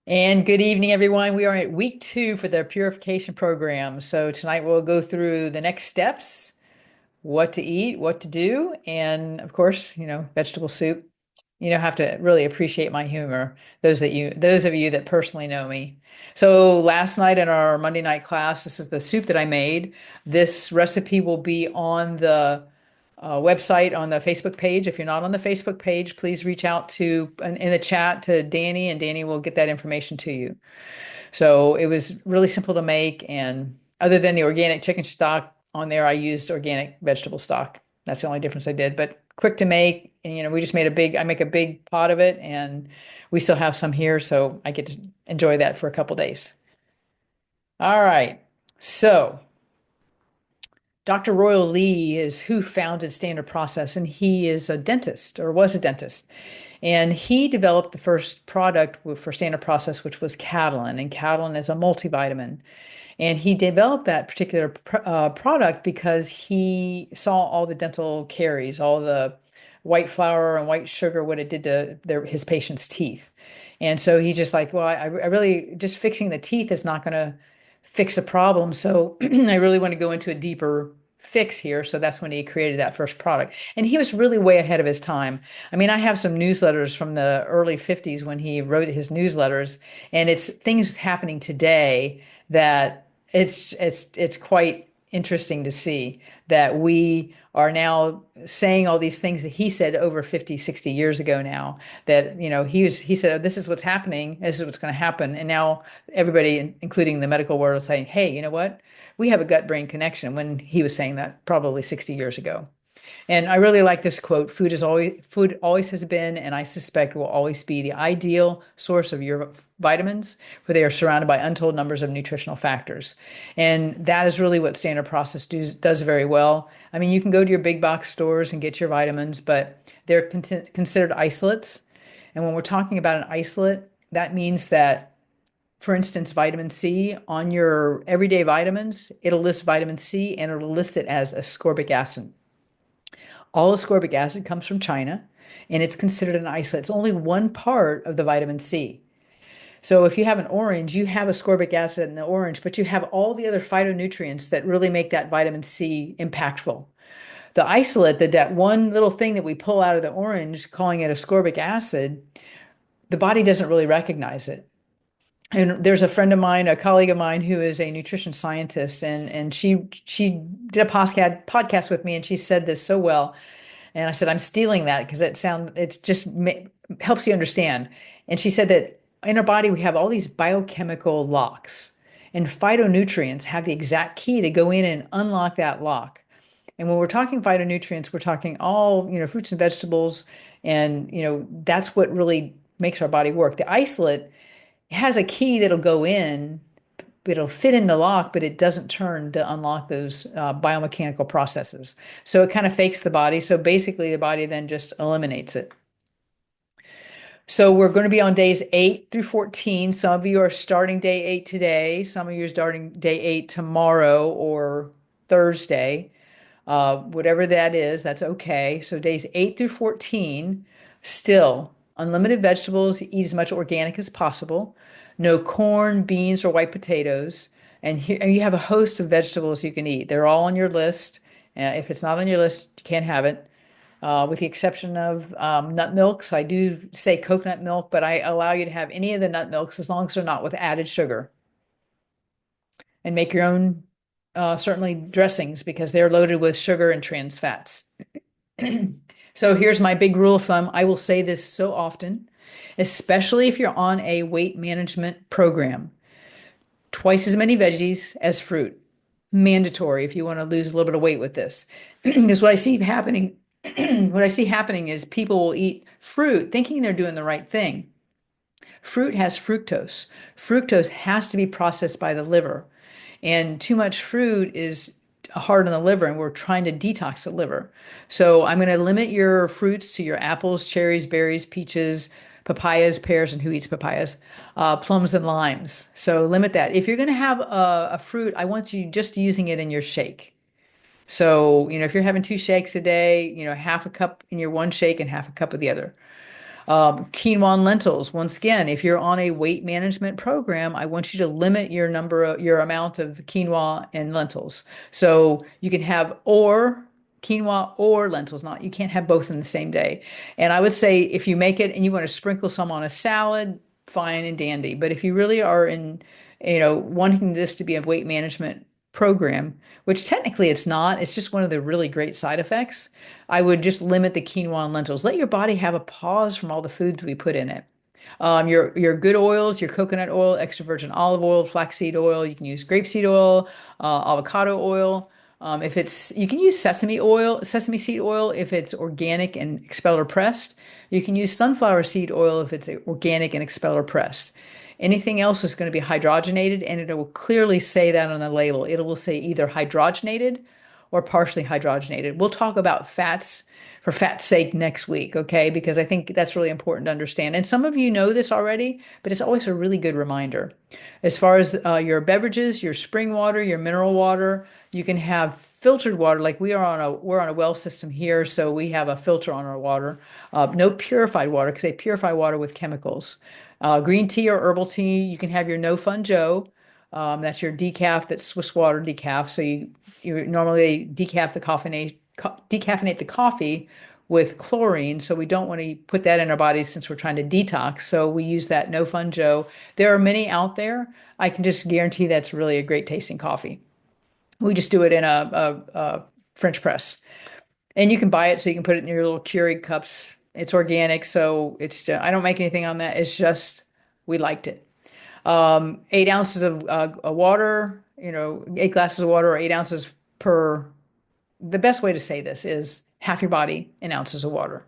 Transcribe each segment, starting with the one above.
And good evening, everyone. We are at week 2 for the purification program. So tonight we'll go through the next steps, what to eat, what to do, and of course, vegetable soup. You have to really appreciate my humor, those of you that personally know me. So last night in our Monday night class, this is the soup that I made. This recipe will be on the website on the Facebook page. If you're not on the Facebook page, please reach out to in the chat to Danny, and Danny will get that information to you. So it was really simple to make, and other than the organic chicken stock on there, I used organic vegetable stock. That's the only difference I did, but quick to make. And, we just made I make a big pot of it, and we still have some here, so I get to enjoy that for a couple days. All right. So Dr. Royal Lee is who founded Standard Process, and he is a dentist or was a dentist. And he developed the first product for Standard Process, which was Catalin. And Catalin is a multivitamin. And he developed that particular product because he saw all the dental caries, all the white flour and white sugar, what it did to his patient's teeth. And so he's just like, well, I really, just fixing the teeth is not going to fix a problem. So I really want to go into a deeper fix here. So that's when he created that first product. And he was really way ahead of his time. I mean, I have some newsletters from the early 50s when he wrote his newsletters, and it's things happening today that it's quite interesting to see that we are now saying all these things that he said over 50, 60 years ago now, that he said, oh, this is what's happening, this is what's going to happen. And now everybody, including the medical world, is saying, hey, you know what, we have a gut brain connection, when he was saying that probably 60 years ago. And I really like this quote: food always has been, and I suspect will always be, the ideal source of your vitamins, for they are surrounded by untold numbers of nutritional factors. And that is really what Standard Process does very well. I mean, you can go to your big box stores and get your vitamins, but they're considered isolates. And when we're talking about an isolate, that means that, for instance, vitamin C, on your everyday vitamins, it'll list vitamin C and it'll list it as ascorbic acid. All ascorbic acid comes from China, and it's considered an isolate. It's only one part of the vitamin C. So if you have an orange, you have ascorbic acid in the orange, but you have all the other phytonutrients that really make that vitamin C impactful. The isolate, that one little thing that we pull out of the orange, calling it ascorbic acid, the body doesn't really recognize it. And there's a friend of mine, a colleague of mine, who is a nutrition scientist, and she did a podcast with me, and she said this so well. And I said, I'm stealing that because it's just helps you understand. And she said that in our body, we have all these biochemical locks, and phytonutrients have the exact key to go in and unlock that lock. And when we're talking phytonutrients, we're talking all, fruits and vegetables. And, that's what really makes our body work. The isolate has a key that'll go in, it'll fit in the lock, but it doesn't turn to unlock those biomechanical processes. So it kind of fakes the body. So basically, the body then just eliminates it. So we're going to be on days 8 through 14. Some of you are starting day 8 today. Some of you are starting day 8 tomorrow or Thursday. Whatever that is, that's okay. So days 8 through 14, still unlimited vegetables, eat as much organic as possible. No corn, beans, or white potatoes. And you have a host of vegetables you can eat. They're all on your list. If it's not on your list, you can't have it. With the exception of nut milks. I do say coconut milk, but I allow you to have any of the nut milks as long as they're not with added sugar. And make your own, certainly, dressings, because they're loaded with sugar and trans fats. So here's my big rule of thumb. I will say this so often, especially if you're on a weight management program: twice as many veggies as fruit. Mandatory if you want to lose a little bit of weight with this. Because what I see happening, what I see happening is people will eat fruit thinking they're doing the right thing. Fruit has fructose. Fructose has to be processed by the liver. And too much fruit is hard on the liver, and we're trying to detox the liver. So I'm going to limit your fruits to your apples, cherries, berries, peaches, papayas, pears, and who eats papayas, plums, and limes. So limit that. If you're going to have a fruit, I want you just using it in your shake. So, if you're having 2 shakes a day, half a cup in your one shake and half a cup of the other. Quinoa and lentils. Once again, if you're on a weight management program, I want you to limit your amount of quinoa and lentils. So you can have or quinoa or lentils, not you can't have both in the same day. And I would say if you make it and you want to sprinkle some on a salad, fine and dandy. But if you really are wanting this to be a weight management program, which technically it's not, it's just one of the really great side effects. I would just limit the quinoa and lentils. Let your body have a pause from all the foods we put in it. Your good oils, your coconut oil, extra virgin olive oil, flaxseed oil. You can use grapeseed oil, avocado oil. If it's, you can use sesame seed oil if it's organic and expeller pressed. You can use sunflower seed oil if it's organic and expeller pressed. Anything else is going to be hydrogenated, and it will clearly say that on the label. It will say either hydrogenated or partially hydrogenated. We'll talk about fats for fat's sake next week, okay? Because I think that's really important to understand. And some of you know this already, but it's always a really good reminder. As far as your beverages, your spring water, your mineral water, you can have filtered water. Like we're on a well system here, so we have a filter on our water. No purified water because they purify water with chemicals. Green tea or herbal tea, you can have your No Fun Joe. That's your decaf, that's Swiss water decaf. So you normally decaffeinate the coffee with chlorine. So we don't want to put that in our bodies since we're trying to detox. So we use that No Fun Joe. There are many out there. I can just guarantee that's really a great tasting coffee. We just do it in a French press. And you can buy it so you can put it in your little Keurig cups. It's organic, so I don't make anything on that. It's just we liked it. 8 ounces of water, 8 glasses of water or 8 ounces per. The best way to say this is half your body in ounces of water.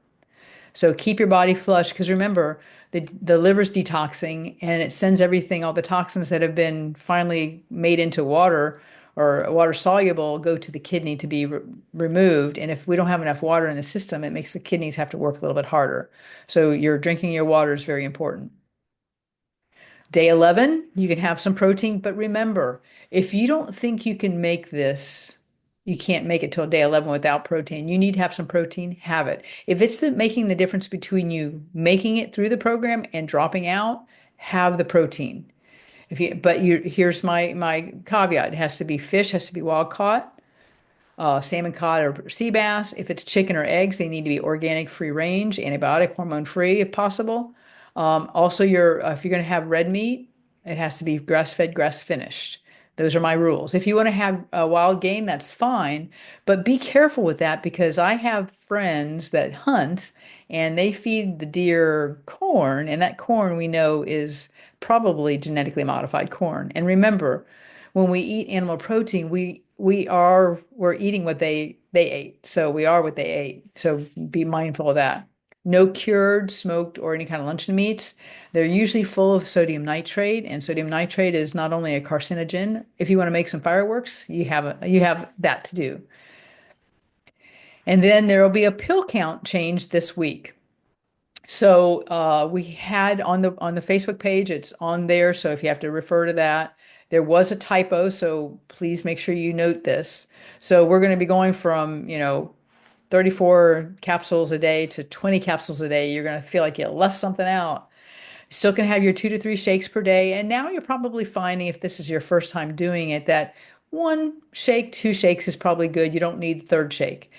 So keep your body flush because remember, the liver's detoxing and it sends everything, all the toxins that have been finally made into water or water soluble go to the kidney to be removed. And if we don't have enough water in the system, it makes the kidneys have to work a little bit harder. So you're drinking your water is very important. Day 11, you can have some protein, but remember, if you don't think you can make this, you can't make it till day 11 without protein. You need to have some protein, have it. If it's making the difference between you making it through the program and dropping out, have the protein. Here's my caveat. It has to be fish, has to be wild caught, salmon cod or sea bass. If it's chicken or eggs, they need to be organic, free range, antibiotic, hormone free if possible. Also, if you're going to have red meat, it has to be grass fed, grass finished. Those are my rules. If you want to have wild game, that's fine, but be careful with that because I have friends that hunt and they feed the deer corn, and that corn we know is probably genetically modified corn. And remember, when we eat animal protein, we're eating what they ate. So we are what they ate. So be mindful of that. No cured, smoked, or any kind of luncheon meats. They're usually full of sodium nitrate, and sodium nitrate is not only a carcinogen. If you want to make some fireworks, you have that to do. And then there will be a pill count change this week. So we had on the Facebook page, it's on there. So if you have to refer to that, there was a typo. So please make sure you note this. So we're going to be going from 34 capsules a day to 20 capsules a day. You're going to feel like you left something out. You still can have your 2 to 3 shakes per day. And now you're probably finding, if this is your first time doing it, that 1 shake, 2 shakes is probably good. You don't need the third shake.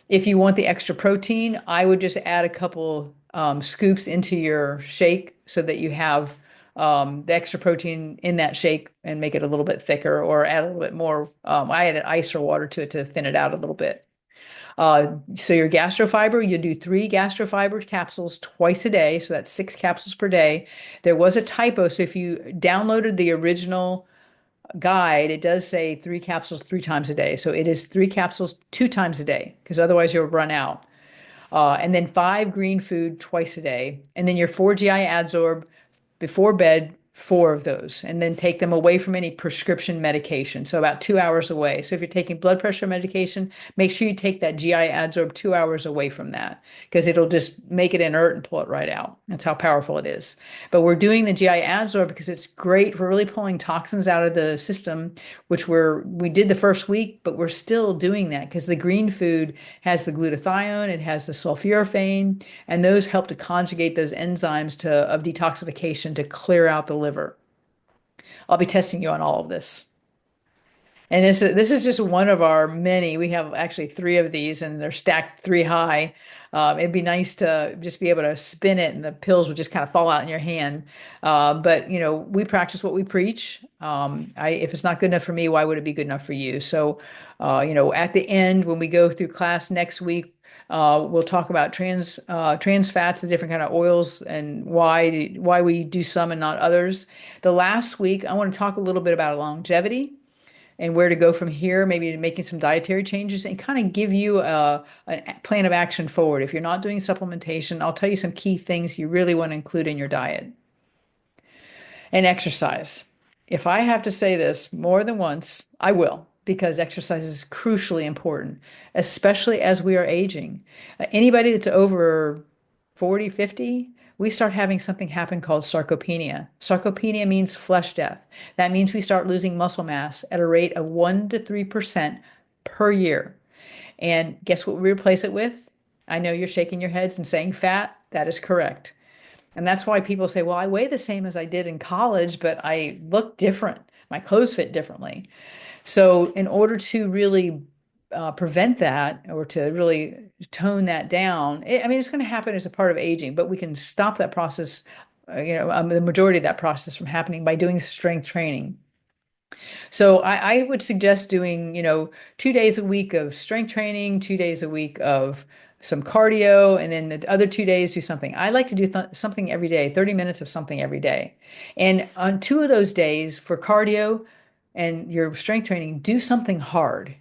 If you want the extra protein, I would just add a couple scoops into your shake so that you have the extra protein in that shake and make it a little bit thicker or add a little bit more. I added ice or water to it to thin it out a little bit. So your gastrofiber, you do 3 gastrofiber capsules twice a day. So that's 6 capsules per day. There was a typo. So if you downloaded the original guide, it does say 3 capsules 3 times a day. So it is 3 capsules 2 times a day because otherwise you'll run out. And then 5 green food twice a day. And then your 4 GI Adsorb before bed four of those, and then take them away from any prescription medication. So about 2 hours away. So if you're taking blood pressure medication, make sure you take that GI adsorb 2 hours away from that because it'll just make it inert and pull it right out. That's how powerful it is. But we're doing the GI adsorb because it's great for really pulling toxins out of the system, which we did the first week, but we're still doing that because the green food has the glutathione, it has the sulforaphane, and those help to conjugate those enzymes of detoxification to clear out the liver. I'll be testing you on all of this. And this is just one of our many. We have actually three of these, and they're stacked three high. It'd be nice to just be able to spin it, and the pills would just kind of fall out in your hand. But we practice what we preach. If it's not good enough for me, why would it be good enough for you? So, at the end when we go through class next week, we'll talk about trans fats, the different kind of oils, and why we do some and not others. The last week, I want to talk a little bit about longevity and where to go from here, maybe making some dietary changes and kind of give you a plan of action forward. If you're not doing supplementation, I'll tell you some key things you really want to include in your diet. And exercise. If I have to say this more than once, I will, because exercise is crucially important, especially as we are aging. Anybody that's over 40, 50, we start having something happen called sarcopenia. Sarcopenia means flesh death. That means we start losing muscle mass at a rate of 1 to 3% per year. And guess what we replace it with? I know you're shaking your heads and saying fat. That is correct. And that's why people say, well, I weigh the same as I did in college, but I look different. My clothes fit differently. So, in order to really prevent that or to really tone that down, it's going to happen as a part of aging, but we can stop that process, the majority of that process from happening by doing strength training. So I would suggest doing, 2 days a week of strength training, 2 days a week of some cardio, and then the other 2 days do something. I like to do something every day, 30 minutes of something every day. And on two of those days for cardio and your strength training, do something hard.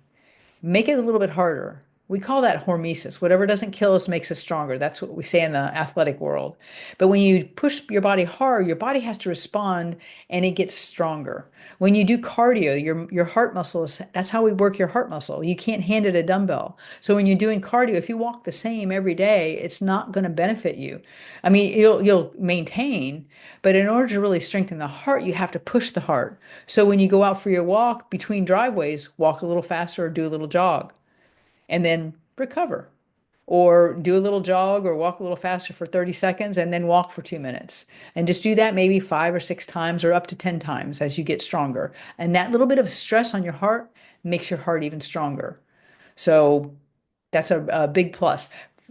Make it a little bit harder. We call that hormesis. Whatever doesn't kill us makes us stronger. That's what we say in the athletic world. But when you push your body hard, your body has to respond and it gets stronger. When you do cardio, your heart muscle that's how we work your heart muscle. You can't hand it a dumbbell. So when you're doing cardio, if you walk the same every day, it's not going to benefit you. You'll maintain, but in order to really strengthen the heart, you have to push the heart. So when you go out for your walk between driveways, walk a little faster or do a little jog and then recover. Or do a little jog or walk a little faster for 30 seconds and then walk for 2 minutes. And just do that maybe 5 or 6 times or up to 10 times as you get stronger. And that little bit of stress on your heart makes your heart even stronger. So that's a big plus.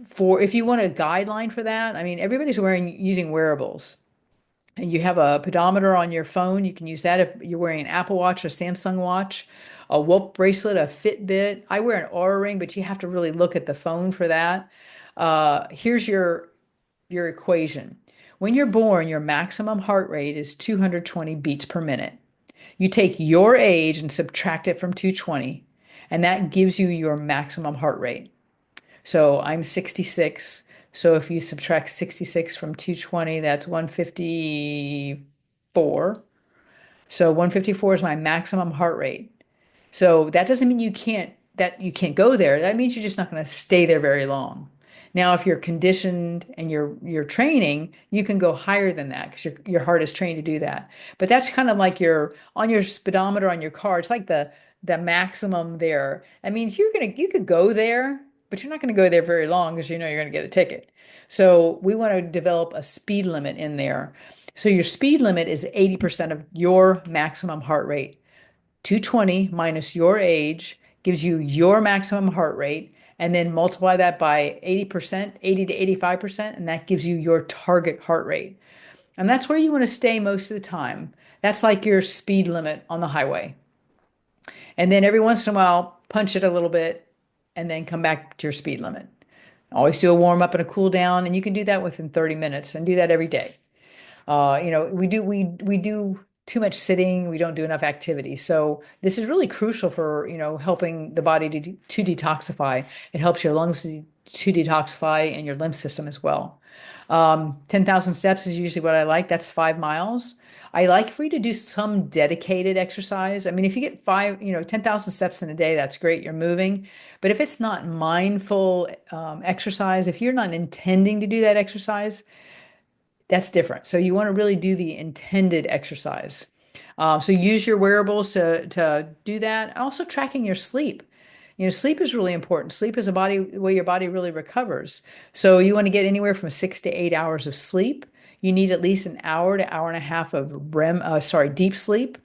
For if you want a guideline for that, everybody's using wearables. And you have a pedometer on your phone. You can use that if you're wearing an Apple Watch or Samsung Watch, a Whoop bracelet, a Fitbit. I wear an Oura Ring, but you have to really look at the phone for that. Here's your equation. When you're born, your maximum heart rate is 220 beats per minute. You take your age and subtract it from 220, and that gives you your maximum heart rate. So I'm 66. So if you subtract 66 from 220, that's 154. So 154 is my maximum heart rate. So that doesn't mean you can't go there. That means you're just not going to stay there very long. Now, if you're conditioned and you're training, you can go higher than that because your heart is trained to do that. But that's kind of like on your speedometer on your car. It's like the maximum there. That means you could go there, but you're not going to go there very long because you're going to get a ticket. So we want to develop a speed limit in there. So your speed limit is 80% of your maximum heart rate. 220 minus your age gives you your maximum heart rate, and then multiply that by 80%, 80 to 85%, and that gives you your target heart rate. And that's where you want to stay most of the time. That's like your speed limit on the highway. And then every once in a while, punch it a little bit and then come back to your speed limit. Always do a warm up and a cool down, and you can do that within 30 minutes and do that every day. We do too much sitting. We don't do enough activity. So this is really crucial for, helping the body to detoxify. It helps your lungs to detoxify and your lymph system as well. 10,000 steps is usually what I like. That's 5 miles. I like for you to do some dedicated exercise. I mean, if you get 10,000 steps in a day, that's great. You're moving. But if it's not mindful exercise, if you're not intending to do that exercise, that's different. So you want to really do the intended exercise. So use your wearables to do that. Also tracking your sleep. Sleep is really important. Sleep is a body way your body really recovers. So you want to get anywhere from 6 to 8 hours of sleep. You need at least an hour to hour and a half of deep sleep.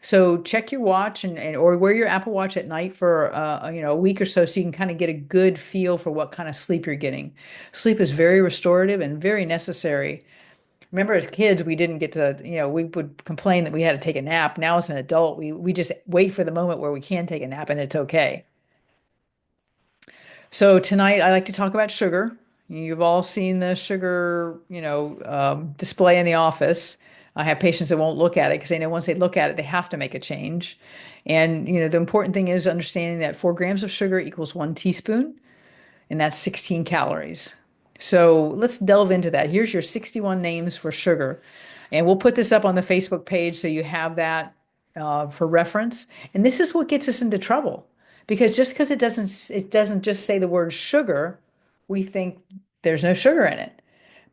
So check your watch and or wear your Apple Watch at night for a week or so you can kind of get a good feel for what kind of sleep you're getting. Sleep is very restorative and very necessary. Remember, as kids, we didn't get to, we would complain that we had to take a nap. Now, as an adult, we just wait for the moment where we can take a nap and it's okay. So tonight, I like to talk about sugar. You've all seen the sugar, display in the office. I have patients that won't look at it because they know once they look at it, they have to make a change. And, the important thing is understanding that 4 grams of sugar equals 1 teaspoon, and that's 16 calories. So let's delve into that. Here's your 61 names for sugar. And we'll put this up on the Facebook page so you have that for reference. And this is what gets us into trouble. Because just because it doesn't just say the word sugar, we think there's no sugar in it.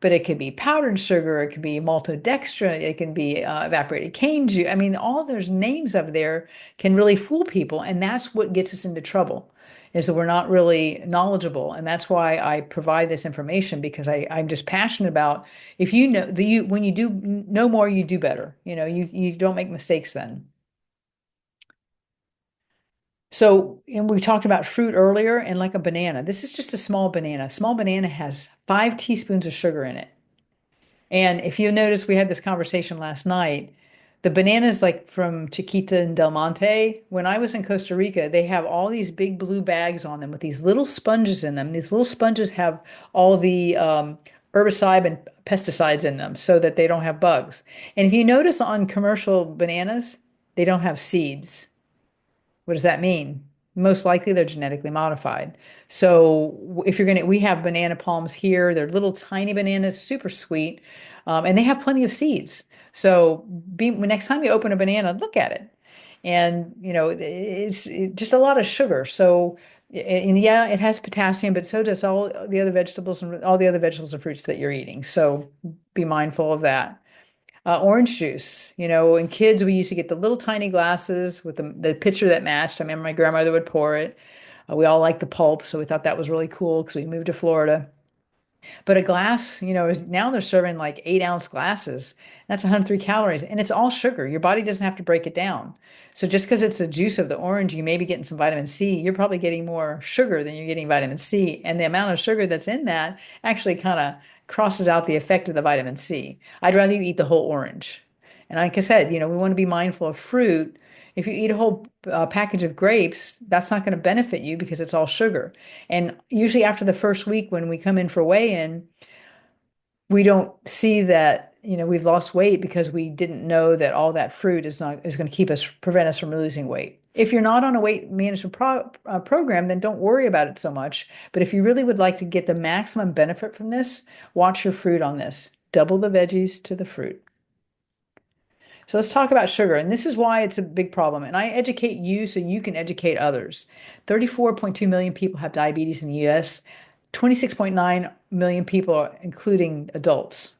But it could be powdered sugar, it could be maltodextrin, it can be evaporated cane juice. I mean, all those names up there can really fool people, and that's what gets us into trouble, is that we're not really knowledgeable. And that's why I provide this information because I'm just passionate about if you know when you do know more, you do better. You don't make mistakes then. So, and we talked about fruit earlier and like a banana. This is just a small banana. A small banana has 5 teaspoons of sugar in it. And if you notice, we had this conversation last night. The bananas, like from Chiquita and Del Monte, when I was in Costa Rica, they have all these big blue bags on them with these little sponges in them. These little sponges have all the herbicide and pesticides in them so that they don't have bugs. And if you notice on commercial bananas, they don't have seeds. What does that mean? Most likely they're genetically modified. So if you're we have banana palms here. They're little tiny bananas, super sweet, and they have plenty of seeds. So next time you open a banana, look at it. And it's just a lot of sugar. So and yeah, it has potassium, but so does all the other vegetables and all the other vegetables and fruits that you're eating. So be mindful of that. Orange juice. In kids, we used to get the little tiny glasses with the pitcher that matched. I remember my grandmother would pour it. We all liked the pulp, so we thought that was really cool because we moved to Florida. But a glass, is now they're serving like 8-ounce glasses. That's 103 calories, and it's all sugar. Your body doesn't have to break it down. So just because it's the juice of the orange, you may be getting some vitamin C. You're probably getting more sugar than you're getting vitamin C, and the amount of sugar that's in that actually kind of crosses out the effect of the vitamin C. I'd rather you eat the whole orange. And like I said, we want to be mindful of fruit. If you eat a whole package of grapes, that's not going to benefit you because it's all sugar. And usually after the first week when we come in for weigh-in, we don't see that, we've lost weight because we didn't know that all that fruit is going to prevent us from losing weight. If you're not on a weight management program, then don't worry about it so much. But if you really would like to get the maximum benefit from this, watch your fruit on this. Double the veggies to the fruit. So let's talk about sugar. And this is why it's a big problem. And I educate you so you can educate others. 34.2 million people have diabetes in the US. 26.9 million people, including adults,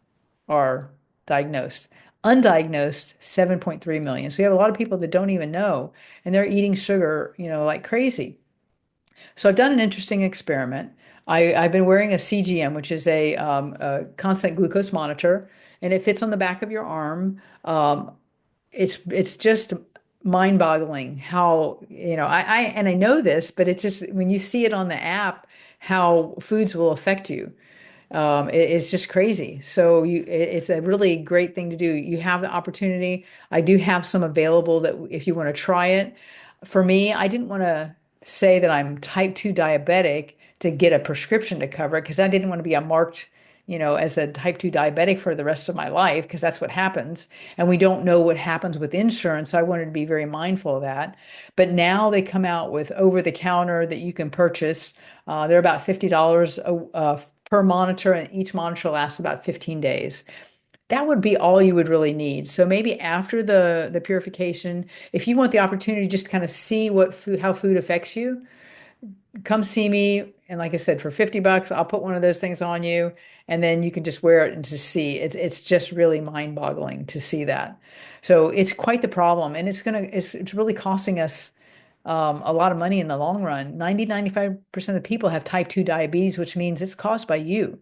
are diagnosed. Undiagnosed, 7.3 million. So you have a lot of people that don't even know, and they're eating sugar, like crazy. So I've done an interesting experiment. I've been wearing a CGM, which is a constant glucose monitor, and it fits on the back of your arm. It's just mind-boggling how, and I know this, but it's just when you see it on the app, how foods will affect you. It's just crazy. So it's a really great thing to do. You have the opportunity. I do have some available that if you want to try it. For me, I didn't want to say that I'm type 2 diabetic to get a prescription to cover it because I didn't want to be a marked, as a type 2 diabetic for the rest of my life because that's what happens. And we don't know what happens with insurance. So I wanted to be very mindful of that. But now they come out with over the counter that you can purchase. They're about $50 per monitor, and each monitor lasts about 15 days. That would be all you would really need. So maybe after the purification, if you want the opportunity just to kind of see what food, how food affects you, come see me. And like I said, for 50 bucks, I'll put one of those things on you, and then you can just wear it and just see. It's just really mind-boggling to see that. So it's quite the problem, and it's really costing us a lot of money in the long run. 95% of people have type 2 diabetes, which means it's caused by you.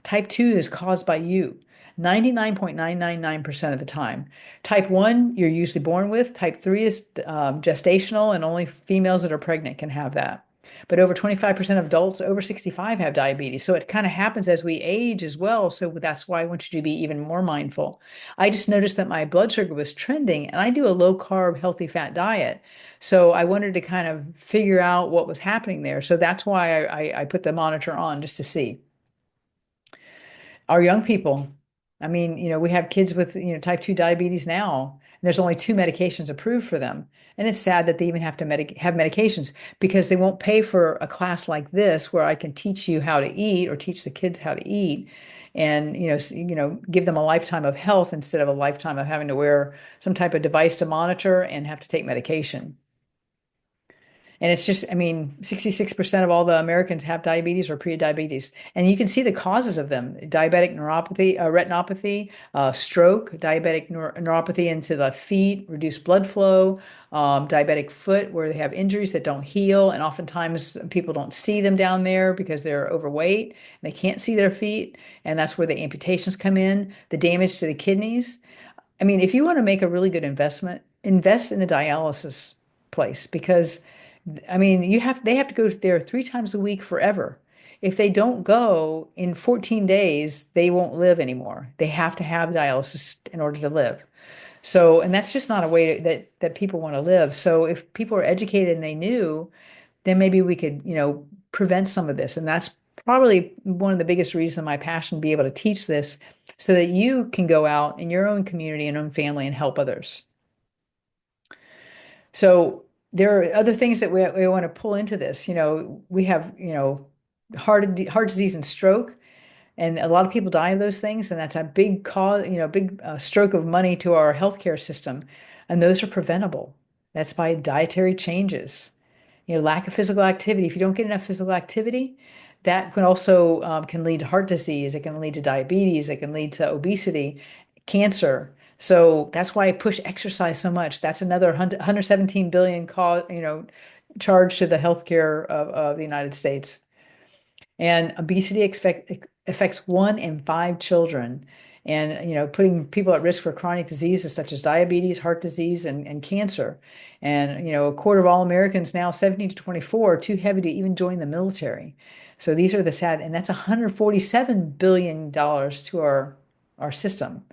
Type 2 is caused by you 99.999% of the time. Type 1, you're usually born with. Type 3 is gestational, and only females that are pregnant can have that. But over 25% of adults over 65 have diabetes. So it kind of happens as we age as well. So that's why I want you to be even more mindful. I just noticed that my blood sugar was trending, and I do a low carb, healthy fat diet. So I wanted to kind of figure out what was happening there. So that's why I put the monitor on just to see. Our young people, I mean, we have kids with, type 2 diabetes now. And there's only two medications approved for them. And it's sad that they even have to have medications because they won't pay for a class like this where I can teach you how to eat or teach the kids how to eat and, give them a lifetime of health instead of a lifetime of having to wear some type of device to monitor and have to take medication. And it's just, I mean, 66% of all the Americans have diabetes or pre-diabetes. And you can see the causes of them: diabetic neuropathy, retinopathy, stroke, diabetic neuropathy into the feet, reduced blood flow, diabetic foot, where they have injuries that don't heal. And oftentimes people don't see them down there because they're overweight and they can't see their feet. And that's where the amputations come in, the damage to the kidneys. I mean, if you want to make a really good investment, invest in a dialysis place because I mean, they have to go there 3 times a week forever. If they don't go in 14 days, they won't live anymore. They have to have dialysis in order to live. So, and that's just not a way that people want to live. So, if people are educated and they knew, then maybe we could, prevent some of this. And that's probably one of the biggest reasons my passion to be able to teach this so that you can go out in your own community and own family and help others. So there are other things that we want to pull into this. We have, heart disease and stroke, and a lot of people die of those things, and that's a big cause, big stroke of money to our healthcare system. And those are preventable. That's by dietary changes. Lack of physical activity. If you don't get enough physical activity, that can also can lead to heart disease. It can lead to diabetes. It can lead to obesity, cancer. So that's why I push exercise so much. That's another 117 billion charge to the healthcare of the United States. And obesity affects 1 in 5 children. And, putting people at risk for chronic diseases such as diabetes, heart disease, and cancer. And, a quarter of all Americans now, 17 to 24, are too heavy to even join the military. So these are the sad, and that's $147 billion to our system.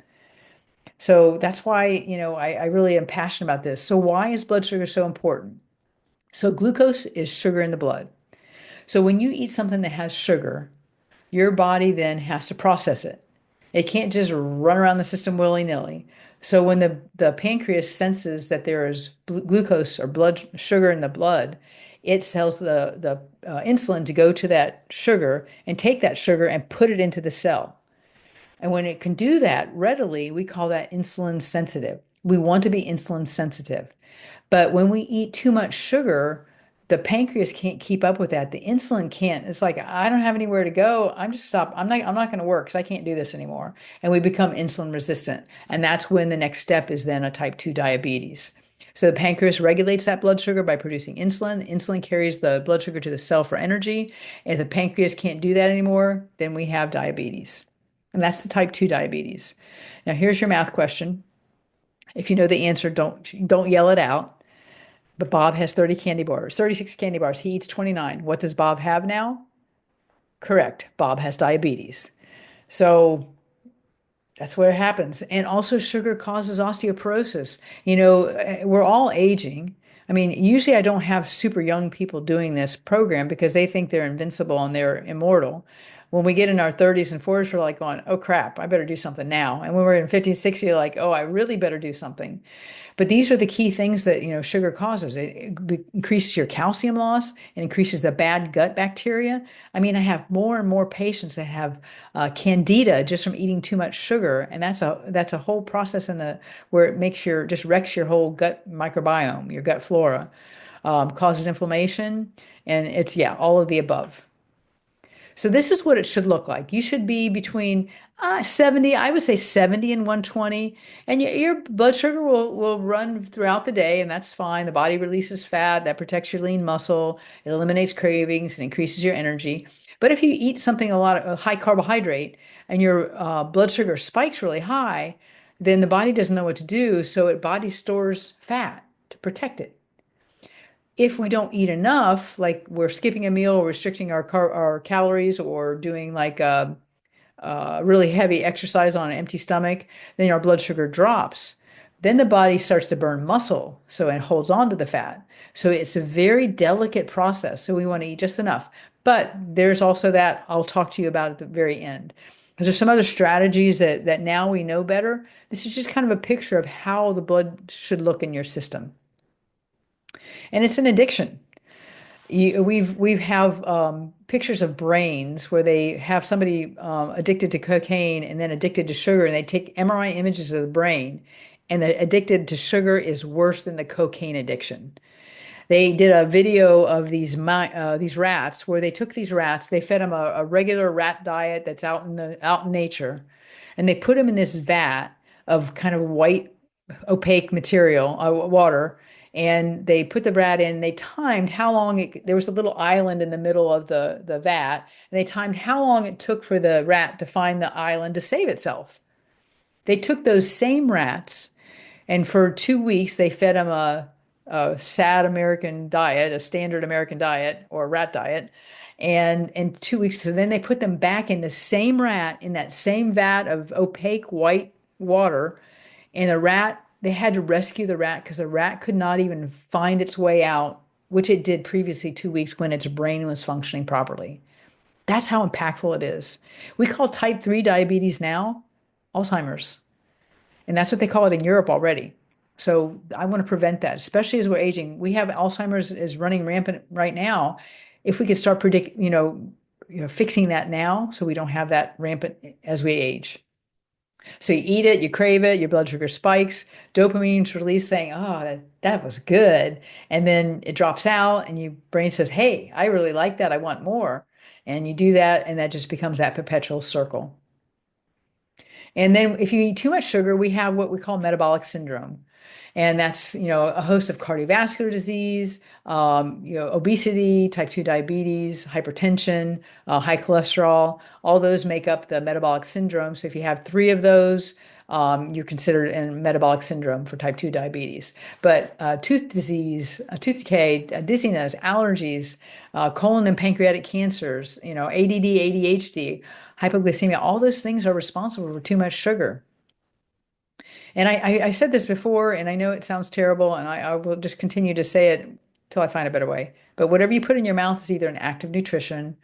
So that's why, I really am passionate about this. So why is blood sugar so important? So glucose is sugar in the blood. So when you eat something that has sugar, your body then has to process it. It can't just run around the system willy-nilly. So when the pancreas senses that there is glucose or blood sugar in the blood, it tells the insulin to go to that sugar and take that sugar and put it into the cell. And when it can do that readily, we call that insulin sensitive. We want to be insulin sensitive. But when we eat too much sugar, the pancreas can't keep up with that. The insulin can't. It's like, I don't have anywhere to go. I'm just stop. I'm not going to work because I can't do this anymore. And we become insulin resistant. And that's when the next step is then a type 2 diabetes. So the pancreas regulates that blood sugar by producing insulin. Insulin carries the blood sugar to the cell for energy. If the pancreas can't do that anymore, then we have diabetes. And that's the type 2 diabetes. Now, here's your math question. If you know the answer, don't yell it out. But Bob has 30 candy bars, 36 candy bars. He eats 29. What does Bob have now? Correct. Bob has diabetes. So that's where it happens. And also, sugar causes osteoporosis. We're all aging. I mean, usually I don't have super young people doing this program because they think they're invincible and they're immortal. When we get in our 30s and 40s, we're like going, oh crap, I better do something now. And when we're in 50, 60, you're like, oh, I really better do something. But these are the key things that, sugar causes. It increases your calcium loss and increases the bad gut bacteria. I mean, I have more and more patients that have candida just from eating too much sugar, and that's a whole process in the where it makes your just wrecks your whole gut microbiome, your gut flora, causes inflammation, and it's yeah, all of the above. So this is what it should look like. You should be between 70, I would say 70 and 120, and your blood sugar will run throughout the day, and that's fine. The body releases fat, that protects your lean muscle, it eliminates cravings, and increases your energy. But if you eat something a lot of high carbohydrate and your blood sugar spikes really high, then the body doesn't know what to do, so it body stores fat to protect it. If we don't eat enough, like we're skipping a meal or restricting our calories or doing like really heavy exercise on an empty stomach, then our blood sugar drops. Then the body starts to burn muscle, so it holds on to the fat. So it's a very delicate process. So we want to eat just enough. But there's also that I'll talk to you about at the very end. Because there's some other strategies that now we know better. This is just kind of a picture of how the blood should look in your system. And it's an addiction. We've have pictures of brains where they have somebody addicted to cocaine and then addicted to sugar, and they take MRI images of the brain, and the addicted to sugar is worse than the cocaine addiction. They did a video of these rats where they took these rats, they fed them a regular rat diet that's out in nature, and they put them in this vat of kind of white opaque material, water, and they put the rat in. They timed how long there was a little island in the middle of the vat, and they timed how long it took for the rat to find the island to save itself. They took those same rats, and for 2 weeks they fed them a sad American diet, a standard American diet or a rat diet. And in 2 weeks, so then they put them back in the same rat in that same vat of opaque white water. And the rat, they had to rescue the rat because the rat could not even find its way out, which it did previously 2 weeks when its brain was functioning properly. That's how impactful it is. We call type 3 diabetes now Alzheimer's. And that's what they call it in Europe already. So I want to prevent that, especially as we're aging. We have Alzheimer's is running rampant right now. If we could start fixing that now so we don't have that rampant as we age. So you eat it, you crave it, your blood sugar spikes, dopamine's released saying, oh, that was good. And then it drops out and your brain says, hey, I really like that. I want more. And you do that, and that just becomes that perpetual circle. And then if you eat too much sugar, we have what we call metabolic syndrome. And that's, a host of cardiovascular disease, obesity, type 2 diabetes, hypertension, high cholesterol, all those make up the metabolic syndrome. So if you have three of those, you're considered in metabolic syndrome for type 2 diabetes. But tooth disease, tooth decay, dizziness, allergies, colon and pancreatic cancers, ADD, ADHD, hypoglycemia, all those things are responsible for too much sugar. And I said this before, and I know it sounds terrible, and I will just continue to say it till I find a better way. But whatever you put in your mouth is either an act of nutrition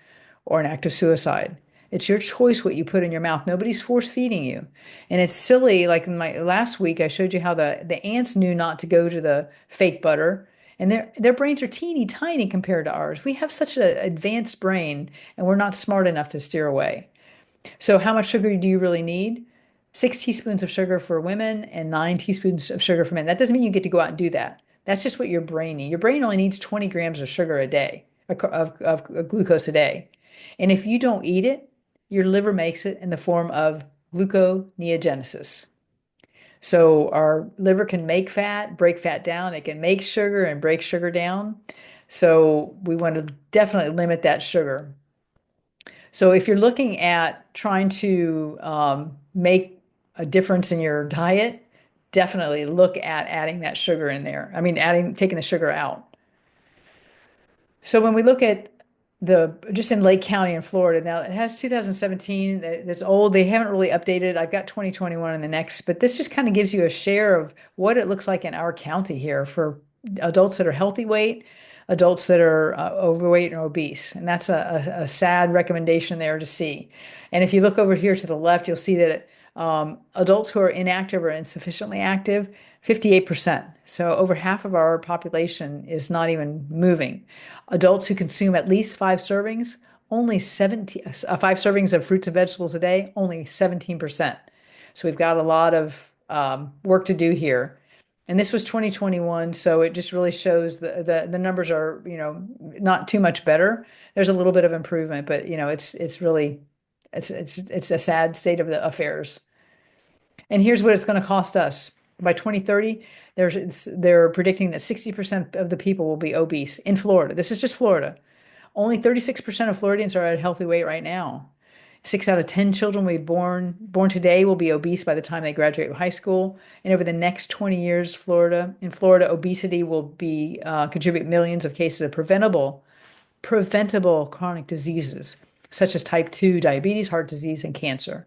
or an act of suicide. It's your choice what you put in your mouth. Nobody's force feeding you. And it's silly, like in my last week, I showed you how the ants knew not to go to the fake butter. And their brains are teeny tiny compared to ours. We have such an advanced brain, and we're not smart enough to steer away. So how much sugar do you really need? 6 teaspoons of sugar for women and 9 teaspoons of sugar for men. That doesn't mean you get to go out and do that. That's just what your brain needs. Your brain only needs 20 grams of sugar a day, of glucose a day. And if you don't eat it, your liver makes it in the form of gluconeogenesis. So our liver can make fat, break fat down. It can make sugar and break sugar down. So we want to definitely limit that sugar. So if you're looking at trying to make a difference in your diet, definitely look at adding that sugar in there. I mean, taking the sugar out. So when we look at just in Lake County in Florida, now it has 2017, that's old. They haven't really updated. I've got 2021 in the next, but this just kind of gives you a share of what it looks like in our county here for adults that are healthy weight. adults that are overweight and obese. And that's a sad recommendation there to see. And if you look over here to the left, you'll see that adults who are inactive or insufficiently active, 58%. So over half of our population is not even moving. Adults who consume at least five servings, only 17, five servings of fruits and vegetables a day, only 17%. So we've got a lot of work to do here. And this was 2021, so it just really shows the numbers are, not too much better. There's a little bit of improvement, but it's really it's a sad state of the affairs. And here's what it's going to cost us. By 2030, they're predicting that 60% of the people will be obese in Florida. This is just Florida. Only 36% of Floridians are at a healthy weight right now. 6 out of 10 children we born today will be obese by the time they graduate high school. And over the next 20 years, in Florida, obesity will be contribute millions of cases of preventable chronic diseases such as type 2 diabetes, heart disease, and cancer.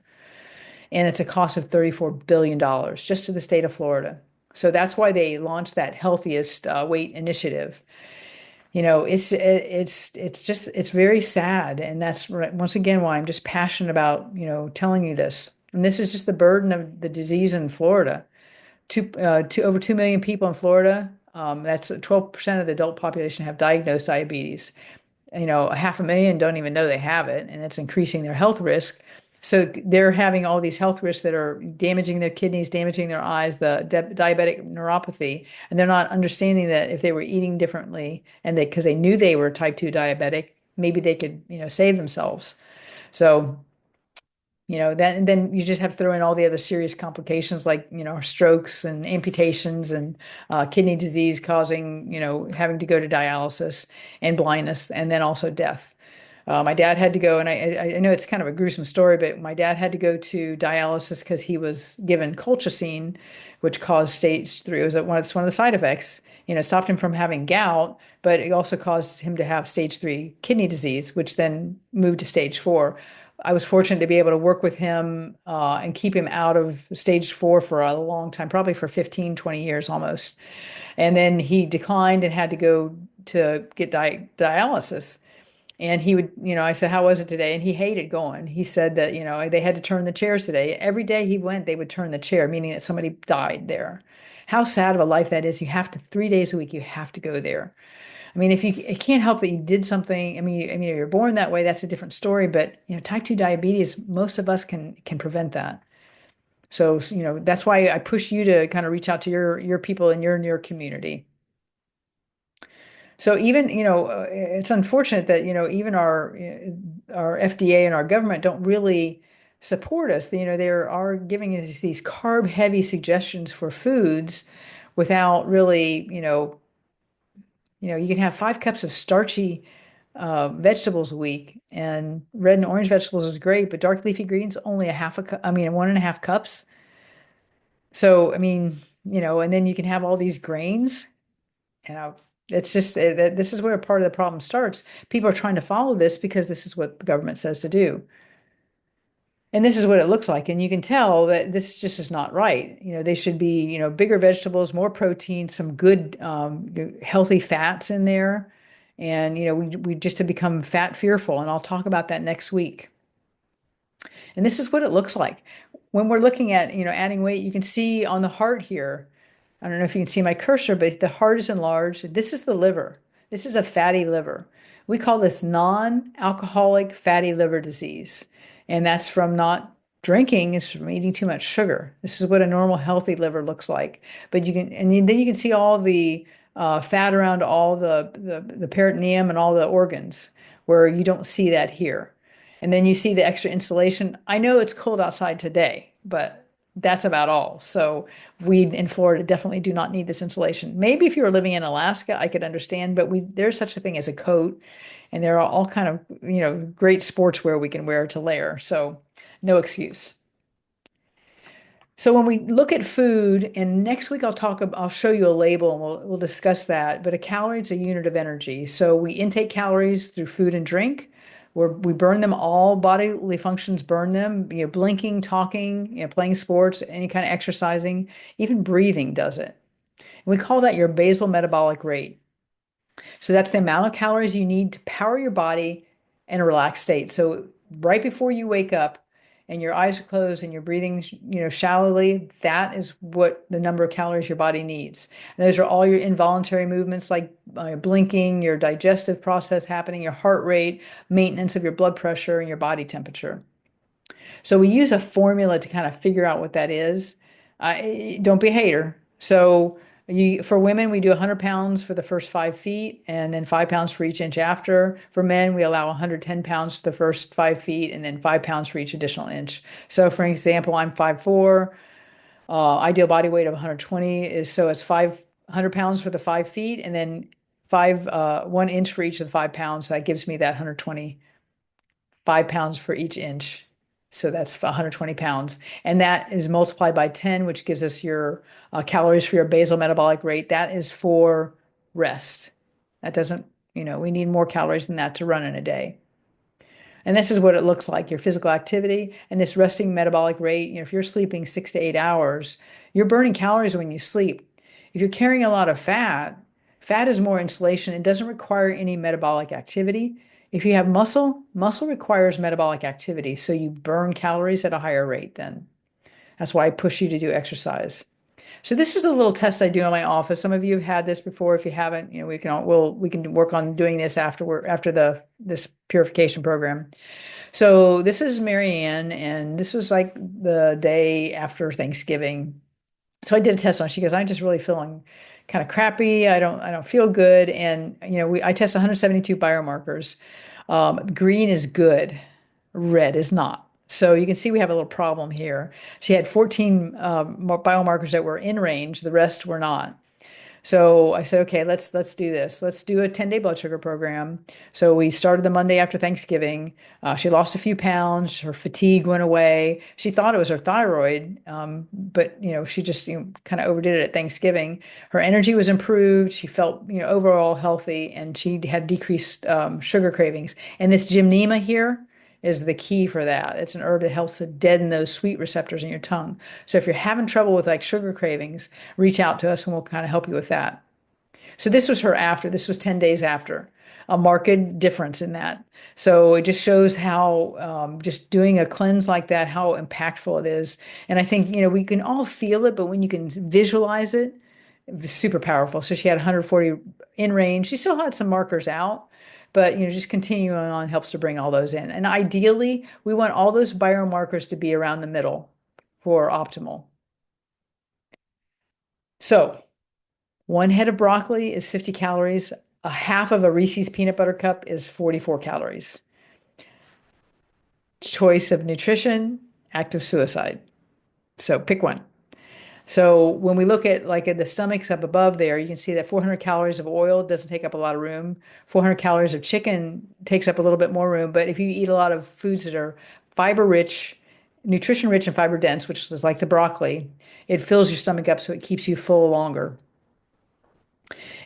And it's a cost of $34 billion just to the state of Florida. So that's why they launched that healthiest weight initiative. It's very sad, and that's once again why I'm just passionate about telling you this. And this is just the burden of the disease in Florida. Over 2 million people in Florida. That's 12% of the adult population have diagnosed diabetes. 500,000 don't even know they have it, and it's increasing their health risk. So they're having all these health risks that are damaging their kidneys, damaging their eyes, the diabetic neuropathy, and they're not understanding that if they were eating differently and because they knew they were type 2 diabetic, maybe they could, save themselves. So, that, and then you just have to throw in all the other serious complications like, strokes and amputations and kidney disease causing, having to go to dialysis and blindness, and then also death. My dad had to go, and I know it's kind of a gruesome story, but my dad had to go to dialysis because he was given colchicine, which caused stage 3. It's one of the side effects. Stopped him from having gout, but it also caused him to have stage 3 kidney disease, which then moved to stage 4. I was fortunate to be able to work with him and keep him out of stage 4 for a long time, probably for 15, 20 years almost. And then he declined and had to go to get dialysis. And he would, I said, how was it today? And he hated going. He said that, they had to turn the chairs today. Every day he went, they would turn the chair, meaning that somebody died there. How sad of a life that is. You have to, 3 days a week, you have to go there. I mean, it can't help that you did something. You're born that way. That's a different story. But, type 2 diabetes, most of us can prevent that. So, that's why I push you to kind of reach out to your people in your community. So even, it's unfortunate that, even our FDA and our government don't really support us. They are giving us these carb-heavy suggestions for foods without really, you can have 5 cups of starchy vegetables a week, and red and orange vegetables is great, but dark leafy greens only a half a cup, 1.5 cups. So, and then you can have all these grains. You know, it's just that this is where part of the problem starts. People are trying to follow this because this is what the government says to do. And this is what it looks like. And you can tell that this just is not right. They should be, bigger vegetables, more protein, some good, healthy fats in there. And, we just have become fat fearful. And I'll talk about that next week. And this is what it looks like. When we're looking at, adding weight, you can see on the heart here, I don't know if you can see my cursor, but the heart is enlarged. This is the liver. This is a fatty liver. We call this non-alcoholic fatty liver disease. And that's from not drinking, it's from eating too much sugar. This is what a normal healthy liver looks like. But then you can see all the fat around all the peritoneum and all the organs, where you don't see that here. And then you see the extra insulation. I know it's cold outside today, but that's about all. So we in Florida definitely do not need this insulation. Maybe if you were living in Alaska, I could understand, but there's such a thing as a coat, and there are all kind of, great sportswear we can wear to layer. So no excuse. So when we look at food, and next week I'll show you a label and we'll discuss that, but a calorie is a unit of energy. So we intake calories through food and drink. We burn them all, bodily functions burn them, blinking, talking, playing sports, any kind of exercising, even breathing does it. And we call that your basal metabolic rate. So that's the amount of calories you need to power your body in a relaxed state. So right before you wake up and your eyes are closed and you're breathing, shallowly, that is what the number of calories your body needs. And those are all your involuntary movements like blinking, your digestive process happening, your heart rate, maintenance of your blood pressure and your body temperature. So we use a formula to kind of figure out what that is. Don't be a hater. So for women, we do 100 pounds for the first 5 feet and then 5 pounds for each inch after. For men, we allow 110 pounds for the first 5 feet and then 5 pounds for each additional inch. So for example, I'm 5'4". Ideal body weight of 120 is so it's 500 pounds for the 5 feet and then 1 inch for each of the 5 pounds. So that gives me that 120 5 pounds for each inch. So that's 120 pounds. And that is multiplied by 10, which gives us your calories for your basal metabolic rate. That is for rest. That doesn't, we need more calories than that to run in a day. And this is what it looks like, your physical activity and this resting metabolic rate. If you're sleeping 6 to 8 hours, you're burning calories when you sleep. If you're carrying a lot of fat, fat is more insulation. It doesn't require any metabolic activity. If you have muscle, muscle requires metabolic activity. So you burn calories at a higher rate then. That's why I push you to do exercise. So this is a little test I do in my office. Some of you have had this before. If you haven't, we can work on doing this after this purification program. So this is Marianne, and this was like the day after Thanksgiving. So I did a test on her. She goes, I'm just really feeling kind of crappy. I don't feel good. And I test 172 biomarkers. Green is good, red is not. So you can see we have a little problem here. She had 14 biomarkers that were in range, the rest were not. So I said, okay, let's do this. Let's do a 10-day blood sugar program. So we started the Monday after Thanksgiving. She lost a few pounds. Her fatigue went away. She thought it was her thyroid, but she just kind of overdid it at Thanksgiving. Her energy was improved. She felt overall healthy, and she had decreased sugar cravings. And this gymnema here is the key for that. It's an herb that helps to deaden those sweet receptors in your tongue. So if you're having trouble with like sugar cravings, reach out to us and we'll kind of help you with that. So this was her after. This was 10 days after. A marked difference in that. So it just shows how just doing a cleanse like that, how impactful it is. And I think, we can all feel it, but when you can visualize it, was super powerful. So she had 140 in range. She still had some markers out, but just continuing on helps to bring all those in. And ideally, we want all those biomarkers to be around the middle for optimal. So one head of broccoli is 50 calories. A half of a Reese's peanut butter cup is 44 calories. Choice of nutrition, active suicide. So pick one. So when we look at like at the stomachs up above there, you can see that 400 calories of oil doesn't take up a lot of room. 400 calories of chicken takes up a little bit more room. But if you eat a lot of foods that are fiber rich, nutrition rich, and fiber dense, which is like the broccoli, it fills your stomach up so it keeps you full longer.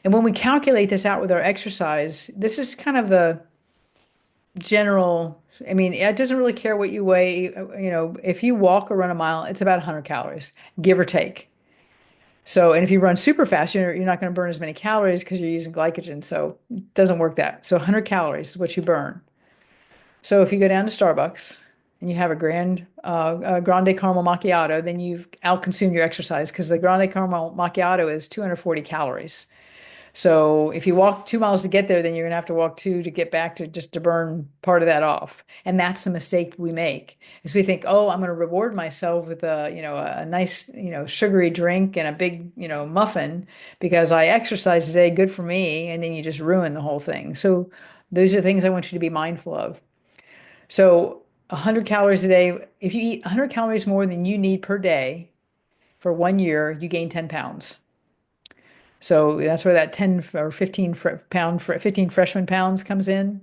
And when we calculate this out with our exercise, this is kind of the general. I mean, it doesn't really care what you weigh. If you walk or run a mile, it's about 100 calories, give or take. So, and if you run super fast, you're not going to burn as many calories because you're using glycogen. So it doesn't work that. So 100 calories is what you burn. So if you go down to Starbucks and you have a grande caramel macchiato, then you've outconsumed your exercise because the grande caramel macchiato is 240 calories. So if you walk 2 miles to get there, then you're gonna have to walk two to get back to just to burn part of that off. And that's the mistake we make is we think, oh, I'm gonna reward myself with a nice, sugary drink and a big, muffin because I exercised today, good for me. And then you just ruin the whole thing. So those are the things I want you to be mindful of. So 100 calories a day, if you eat 100 calories more than you need per day for 1 year, you gain 10 pounds. So that's where that 10 or 15 freshman pounds comes in.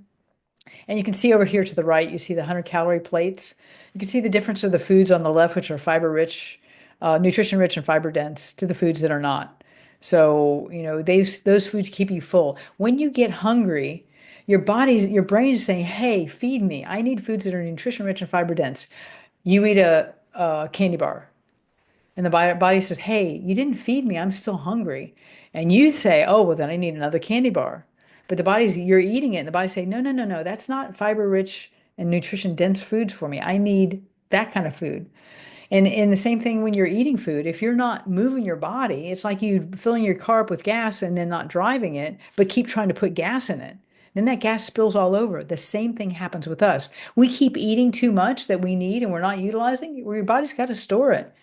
And you can see over here to the right, you see the 100-calorie plates. You can see the difference of the foods on the left, which are fiber rich, nutrition rich, and fiber dense, to the foods that are not. So, those foods keep you full. When you get hungry, your brain is saying, hey, feed me. I need foods that are nutrition rich and fiber dense. You eat a candy bar. And the body says, hey, you didn't feed me. I'm still hungry. And you say, oh, well, then I need another candy bar. but you're eating it, and the body's saying, no, no, no, no, that's not fiber rich and nutrition dense foods for me. I need that kind of food. And the same thing when you're eating food. If you're not moving your body, it's like you filling your car up with gas and then not driving it, but keep trying to put gas in it. Then that gas spills all over. The same thing happens with us. We keep eating too much that we need and we're not utilizing. Well, your body's got to store it.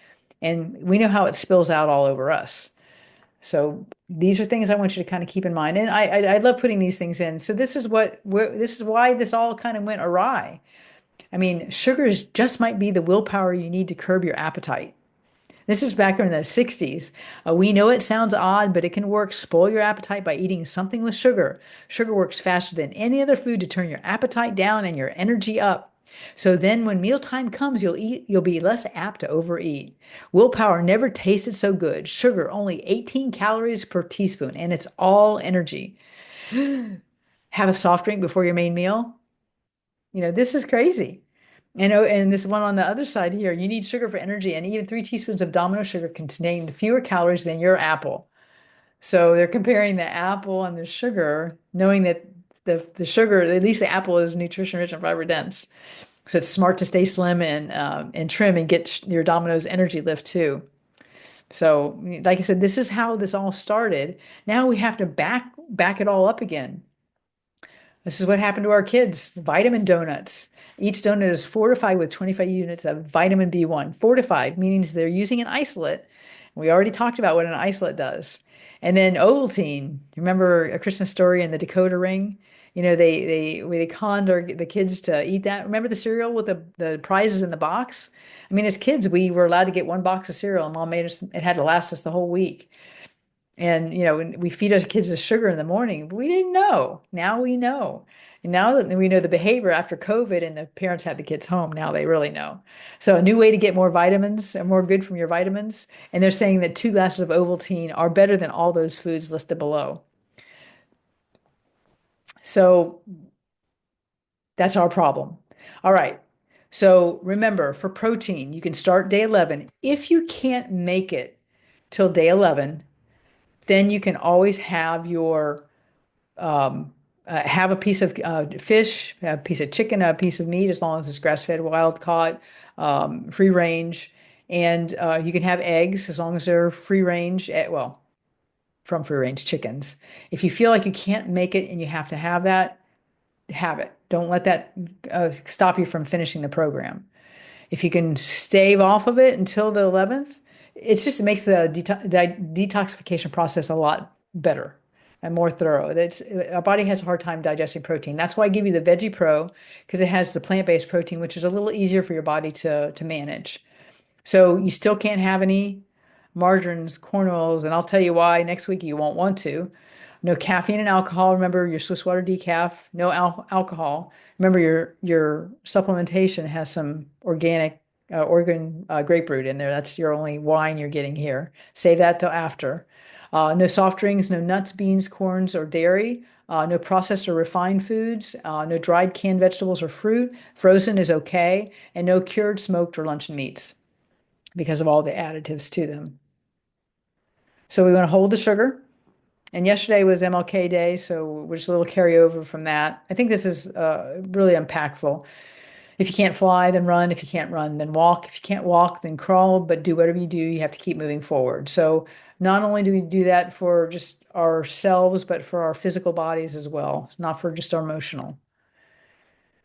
And we know how it spills out all over us. So these are things I want you to kind of keep in mind. And I love putting these things in. So this is why this all kind of went awry. I mean, sugars just might be the willpower you need to curb your appetite. This is back in the 60s. We know it sounds odd, but it can work. Spoil your appetite by eating something with sugar. Sugar works faster than any other food to turn your appetite down and your energy up. So then when mealtime comes, you'll be less apt to overeat. Willpower never tasted so good. Sugar, only 18 calories per teaspoon, and it's all energy. Have a soft drink before your main meal. This is crazy. And this one on the other side here, you need sugar for energy, and even 3 teaspoons of domino sugar contain fewer calories than your apple. So they're comparing the apple and the sugar, knowing that the sugar, at least the apple, is nutrition rich and fiber dense. So it's smart to stay slim and trim and get your Domino's energy lift too. So, like I said, this is how this all started. Now we have to back it all up again. This is what happened to our kids. Vitamin donuts. Each donut is fortified with 25 units of vitamin B1. Fortified means they're using an isolate. We already talked about what an isolate does. And then Ovaltine. Remember A Christmas Story and the Dakota Ring? They conned the kids to eat that. Remember the cereal with the prizes in the box? I mean, as kids, we were allowed to get one box of cereal, and mom made us. It had to last us the whole week. And we feed our kids the sugar in the morning, but we didn't know. Now we know. And now that we know the behavior after COVID and the parents had the kids home, now they really know. So a new way to get more vitamins and more good from your vitamins. And they're saying that 2 glasses of Ovaltine are better than all those foods listed below. So that's our problem. All right. So remember, for protein, you can start day 11. If you can't make it till day 11, then you can always have a piece of fish, a piece of chicken, a piece of meat, as long as it's grass-fed, wild caught, free range, and you can have eggs as long as they're free range. Well, from free range chickens. If you feel like you can't make it and you have to have that, have it. Don't let that stop you from finishing the program. If you can stave off of it until the 11th, it makes the detoxification process a lot better and more thorough. Our body has a hard time digesting protein. That's why I give you the Veggie Pro, because it has the plant-based protein, which is a little easier for your body to manage. So you still can't have any margarines, corn oils, and I'll tell you why next week you won't want to. No caffeine and alcohol. Remember your Swiss water decaf. No alcohol. Remember your supplementation has some organic Oregon grapefruit in there. That's your only wine you're getting here. Save that till after. No soft drinks, no nuts, beans, corns, or dairy. No processed or refined foods. No dried canned vegetables or fruit. Frozen is okay. And no cured, smoked, or luncheon meats because of all the additives to them. So we want to hold the sugar. And yesterday was MLK Day, so we're just a little carryover from that. I think this is really impactful. If you can't fly, then run. If you can't run, then walk. If you can't walk, then crawl. But do whatever you do, you have to keep moving forward. So not only do we do that for just ourselves, but for our physical bodies as well, not for just our emotional.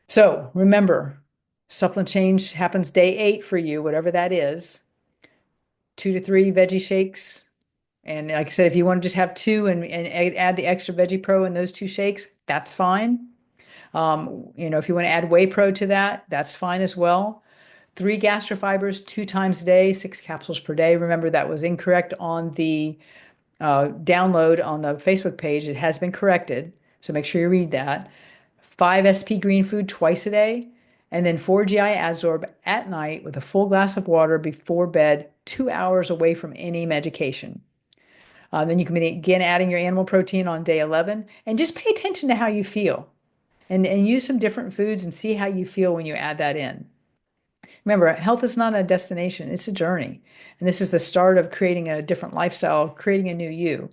So remember, supplement change happens day 8 for you, whatever that is. 2 to 3 veggie shakes. And like I said, if you want to just have 2 and add the extra Veggie Pro in those 2 shakes, that's fine. If you want to add Whey Pro to that, that's fine as well. 3 gastrofibers 2 times a day, 6 capsules per day. Remember, that was incorrect on the download on the Facebook page. It has been corrected, so make sure you read that. 5 SP green food twice a day, and then 4 GI Adsorb at night with a full glass of water before bed, 2 hours away from any medication. Then you can begin adding your animal protein on day 11, and just pay attention to how you feel and use some different foods and see how you feel when you add that in. Remember, health is not a destination, it's a journey. And this is the start of creating a different lifestyle, creating a new you.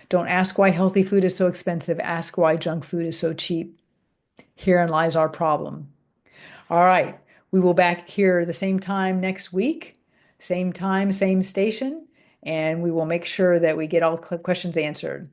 Don't ask why healthy food is so expensive. Ask why junk food is so cheap. Herein lies our problem. All right. We will back here the same time next week, same time, same station, and we will make sure that we get all questions answered.